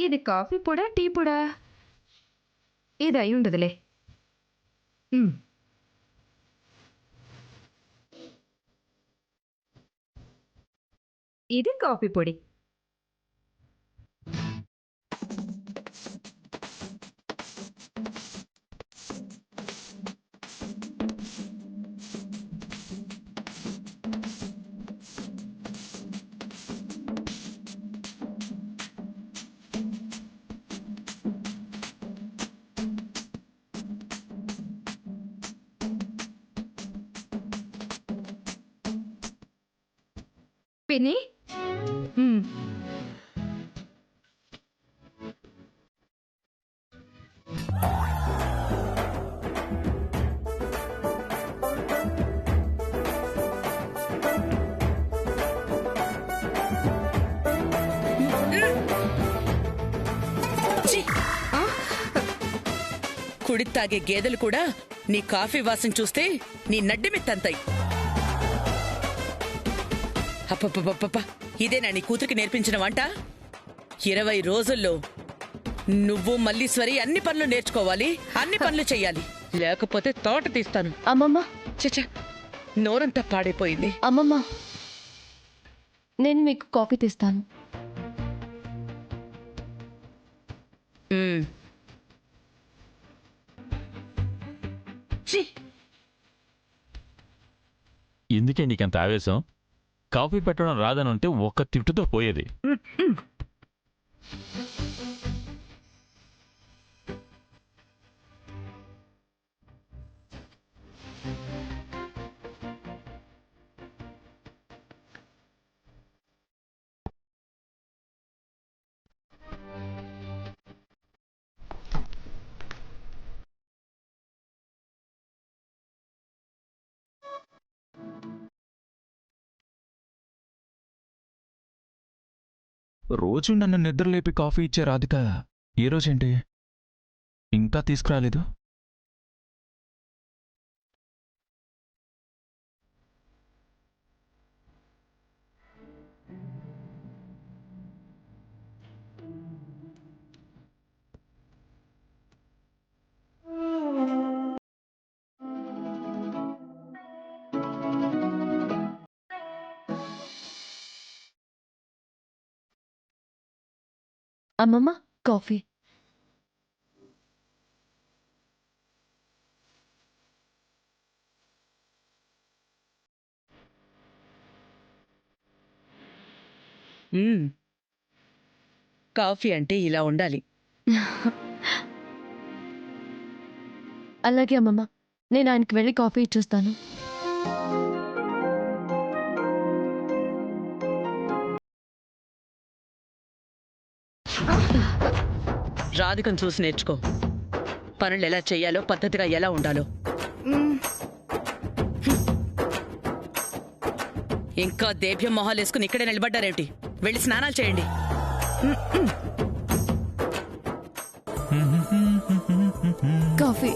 ఇది coffee పొడా tea పొడా? ఇది అయి ఉండదులే. ఇది కాఫీ పొడి. పిన్ని, కుడి తాగే గేదెలు కూడా నీ కాఫీ వాసన చూస్తే నీ నడ్డిమెత్తంతాయి. అప్పప్ప, ఇదేనా నీ కూతురికి నేర్పించిన వంట? 20 రోజుల్లో నువ్వు మల్లీశ్వరి అన్ని పనులు నేర్చుకోవాలి, అన్ని పనులు చెయ్యాలి, లేకపోతే తోట తీస్తాను. అమ్మమ్మ, చచ్చా, నోరంతా పాడైపోయింది. అమ్మమ్మ, నేను మీకు కాఫీ తీస్తాను. ఎందుకే నీకంత ఆవేశం? కాఫీ పెట్టడం రాదనంటే ఒక్క తిట్టుతో పోయేది. రోజు నన్ను నిద్రలేపి కాఫీ ఇచ్చే రాధిక ఏ రోజేంటి ఇంకా తీసుకురాలేదు? అమ్మమ్మ, కాఫీ. కాఫీ అంటే ఇలా ఉండాలి. అలాగే అమ్మమ్మ, నేను ఆయనకి వెళ్ళి కాఫీ ఇచ్చేస్తాను. రాధికను చూసి నేర్చుకో. పనులు ఎలా చెయ్యాలో, పద్ధతిగా ఎలా ఉండాలో. ఇంకా దేభ్యం మొహాలు వేసుకుని ఇక్కడే నిలబడ్డారేమిటి? వెళ్ళి స్నానాలు చేయండి. కాఫీ.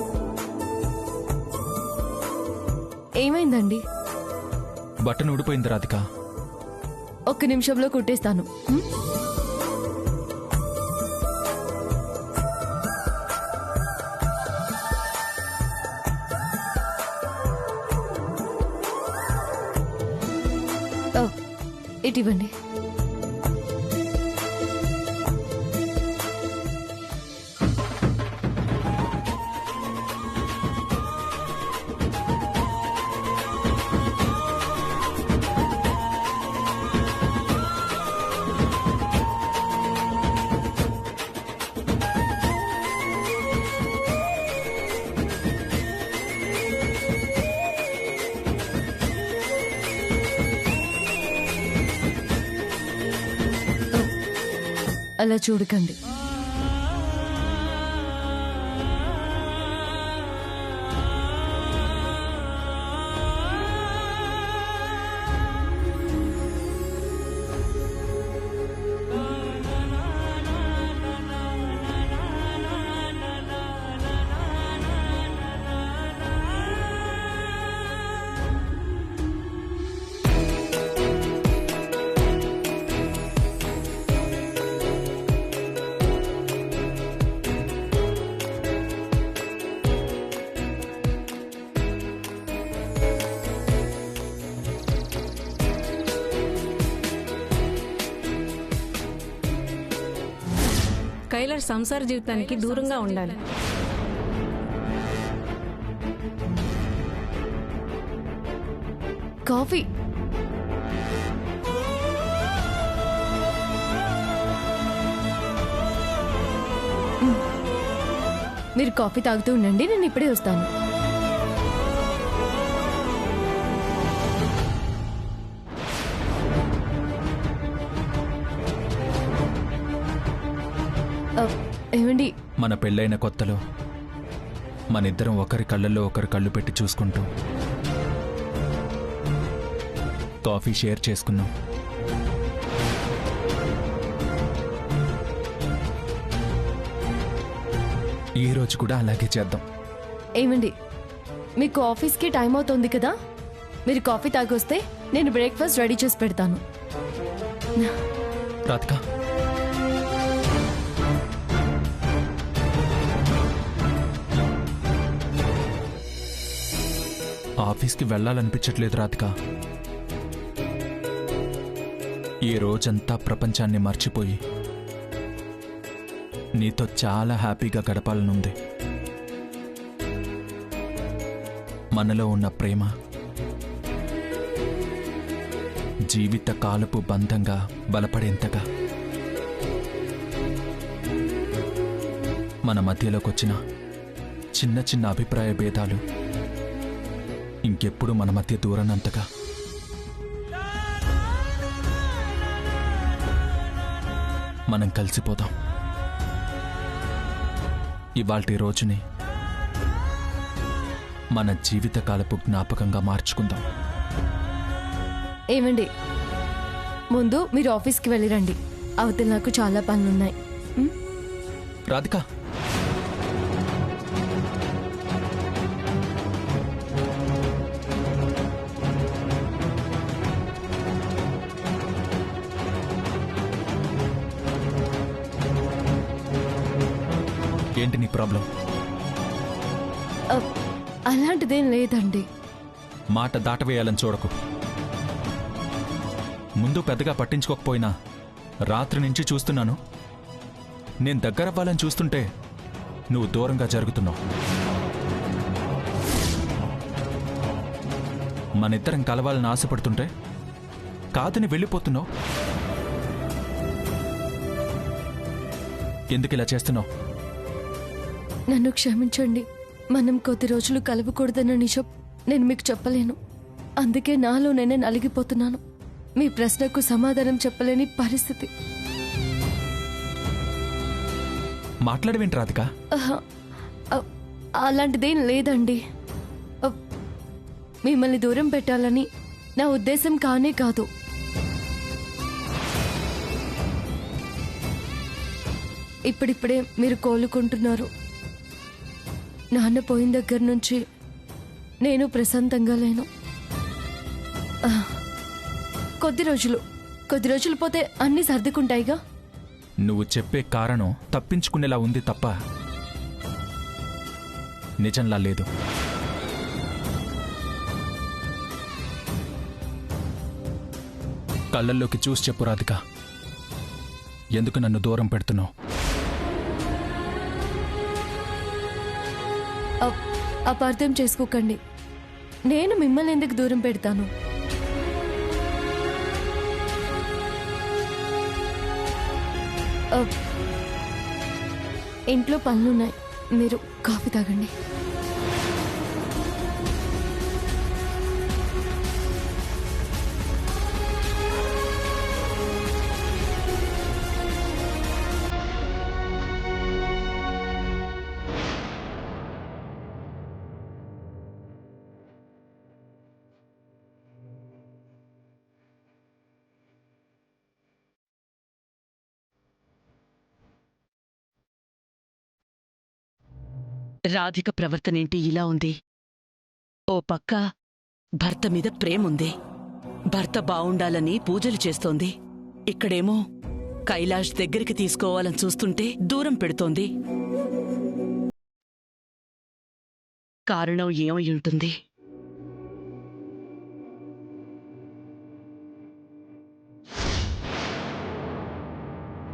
ఏమైందండి? బట్టను ఊడిపోయింది రాధిక. ఒక్క నిమిషంలో కుట్టేస్తాను. ఇటివ్వండి. అలా చూడకండి. కైలాష్ సంసార జీవితానికి దూరంగా ఉండాలి. కాఫీ. మీరు కాఫీ తాగుతూ ఉండండి, నేను ఇప్పుడే వస్తాను. ఏమండి, మన పెళ్ళైన కొత్తలో మనిద్దరం ఒకరి కళ్ళల్లో ఒకరి కళ్ళు పెట్టి చూసుకుంటూ కాఫీ షేర్ చేసుకున్నాం. ఈ రోజు కూడా అలాగే చేద్దాం. ఏమండి, మీకు ఆఫీస్కి టైం అవుతుంది కదా, మీరు కాఫీ తాగొస్తే నేను బ్రేక్ఫాస్ట్ రెడీ చేసి పెడతాను. రాధిక, ఆఫీస్కి వెళ్ళాలనిపించట్లేదు రాధిక. ఈ రోజంతా ప్రపంచాన్ని మర్చిపోయి నీతో చాలా హ్యాపీగా గడపాలనుంది. మనలో ఉన్న ప్రేమ జీవిత కాలపు బంధంగా బలపడేంతగా మన మధ్యలోకొచ్చిన చిన్న చిన్న అభిప్రాయ భేదాలు ఇంకెప్పుడు మన మధ్య దూరనంతగా మనం కలిసిపోదాం. ఇవాల్టి రోజుని మన జీవితకాలపు జ్ఞాపకంగా మార్చుకుందాం. ఏమండి, ముందు మీరు ఆఫీస్కి వెళ్ళిరండి, అవతల నాకు చాలా పనులున్నాయి. రాధిక, ఏంటి నీ ప్రాబ్లం? అలాంటిదేం లేదండి. మాట దాటవేయాలని చూడకు. ముందు పెద్దగా పట్టించుకోకపోయినా రాత్రి నుంచి చూస్తున్నాను. నేను దగ్గరవ్వాలని చూస్తుంటే నువ్వు దూరంగా జరుగుతున్నావు. మనిద్దరం కలవాలని ఆశపడుతుంటే కాదని వెళ్ళిపోతున్నావు. ఎందుకు ఇలా చేస్తున్నావు? నన్ను క్షమించండి. మనం కొద్ది రోజులు కలవకూడదన్న నిజం నేను మీకు చెప్పలేను. అందుకే నాలో నేనే నలిగిపోతున్నాను. మీ ప్రశ్నకు సమాధానం చెప్పలేని పరిస్థితి. మాట్లాడవేంటి రాధిక? అలాంటిదేం లేదండి. మిమ్మల్ని దూరం పెట్టాలని నా ఉద్దేశం కానే కాదు. ఇప్పుడిప్పుడే మీరు కోలుకుంటున్నారు. నాన్న పోయిన దగ్గర నుంచి నేను ప్రశాంతంగా లేను. కొద్ది రోజులు పోతే అన్నీ సర్దుకుంటాయిగా. నువ్వు చెప్పే కారణం తప్పించుకునేలా ఉంది తప్ప నిజంలా లేదు. కళ్ళల్లోకి చూసి చెప్పు రాధిక, ఎందుకు నన్ను దూరం పెడుతున్నావు? అపార్థం చేసుకోకండి. నేను మిమ్మల్ని ఎందుకు దూరం పెడతాను? ఇంట్లో పనులున్నాయి, మీరు కాఫీ తాగండి. రాధిక ప్రవర్తనేంటి ఇలా ఉంది? ఓ పక్క భర్త మీద ప్రేముంది, భర్త బావుండాలని పూజలు చేస్తోంది. ఇక్కడేమో కైలాష్ దగ్గరికి తీసుకోవాలని చూస్తుంటే దూరం పెడుతోంది. కారణం ఏమై ఉంటుంది?